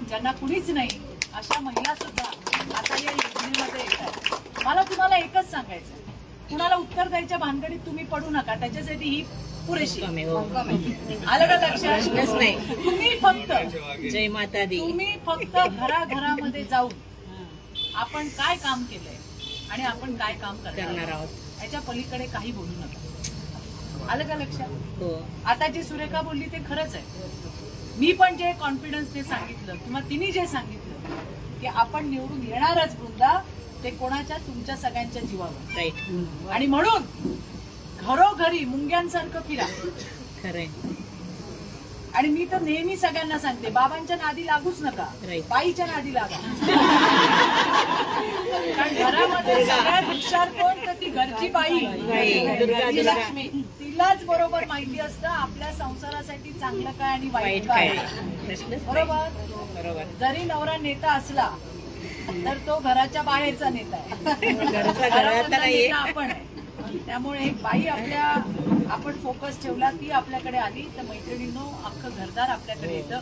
ज्यांना कुणीच नाही अशा महिला सुद्धा आता या योजनेमध्ये येतात. मला तुम्हाला एकच सांगायचं, कुणाला उत्तर द्यायच्या भानगडीत तुम्ही पडू नका. त्याच्यासाठी ही पुरेशी आलं का लक्षात? नाही. तुम्ही फक्त जय माता दी. तुम्ही फक्त घराघरामध्ये जाऊन आपण काय काम केलंय आणि आपण काय काम करणार आहोत याच्या पलीकडे काही बोलू नका. आलं का लक्षात? हो. आता जी सुरेखा बोलली ते खरंच आहे. मी पण जे कॉन्फिडन्सने सांगितलं किंवा तिने जे सांगितलं की आपण निवडून येणारच वृंदा, ते कोणाच्या तुमच्या सगळ्यांच्या जीवावर. राईट. आणि म्हणून घरोघरी मुंग्यांसारखं फिरा. खरंय. आणि मी तर नेहमी सगळ्यांना सांगते, बाबांच्या नादी लागूच नका, बाईच्या नादी लागा. कारण घरामध्ये सगळ्यात हुशार कोण, तर ती घरची बाई, ती लक्ष्मी. तिलाच बरोबर माहिती असतं आपल्या संसारासाठी चांगलं काय आणि वाईट काय. बरोबर. जरी नवरा नेता असला तर तो घराच्या बाहेरचा नेता आहे, घरातला नेता आपण आहे. त्यामुळे एक बाई आपण फोकस ठेवला, ती आपल्याकडे आली तर मैत्रिणींनो अख्खं घरदार आपल्याकडे येतं.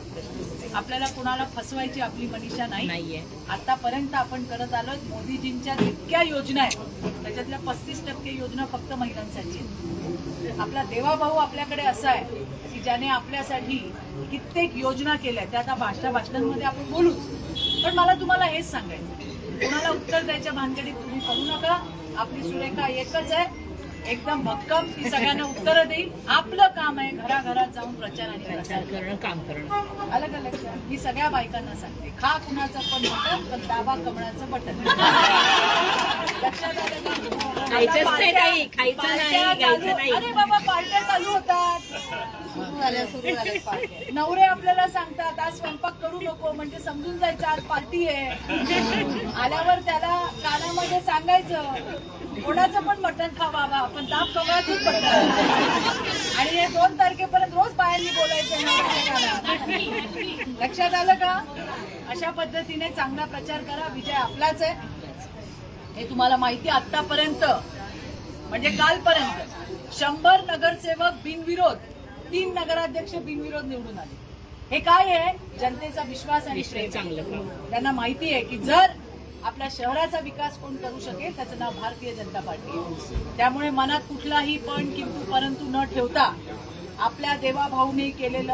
आपल्याला कोणाला फसवायची आपली मनीषा नाहीये. आतापर्यंत आपण करत आलो. मोदीजींच्या जितक्या योजना आहेत त्याच्यातल्या 35% योजना फक्त महिलांसाठी आहेत. आपला देवाभाऊ आपल्याकडे असा आहे की ज्याने आपल्यासाठी कित्येक योजना केल्या. त्या आता भाषणांमध्ये आपण बोलूच. पण मला तुम्हाला हेच सांगायचं, कोणाला उत्तर द्यायच्या भानगडीत तुम्ही पडू नका. आपली सुरेखा एकच आहे, एकदम भक्कम, ती सगळ्यांना उत्तरं देईल. आपलं काम आहे घराघरात जाऊन प्रचार आणि प्रसार करणं, काम करणं. अलग अलग. मी सगळ्या बायकांना सांगते, खा कुणाचं पण बटन, पण दाबा कमळाचं बटन. लक्षात आलं का? खायचंच नाही, खायचं नाही. अरे बाबा, पार्ट्या चालू होतात. नवरे आपल्याला सांगतात आज स्वयंपाक करू नको, म्हणजे समजून जायचं आज पार्टी आहे. आल्यावर त्याला कानामध्ये सांगायचं कोणाचं पण मटण खा बाबा, पण दाब कमळाचंच बटन. आणि हे 2 तारखेपर्यंत रोज बायांनी बोलायचं नवऱ्याच्या. लक्षात आलं का? अशा पद्धतीने चांगला प्रचार करा. विजय आपलाच आहे हे तुम्हाला माहिती. आतापर्यंत म्हणजे कालपर्यंत 100 नगरसेवक बिनविरोध, 3 नगराध्यक्ष बिनविरोध निवडून आले. हे काय आहे? जनतेचा विश्वास आणि प्रेम. चांगलं. त्यांना माहिती आहे की जर आपल्या शहराचा विकास कोण करू शकेल त्याचं नाव भारतीय जनता पार्टी आहे. त्यामुळे मनात कुठलाही पण किंतु परंतु न ठेवता आपल्या देवाभाऊने केलेलं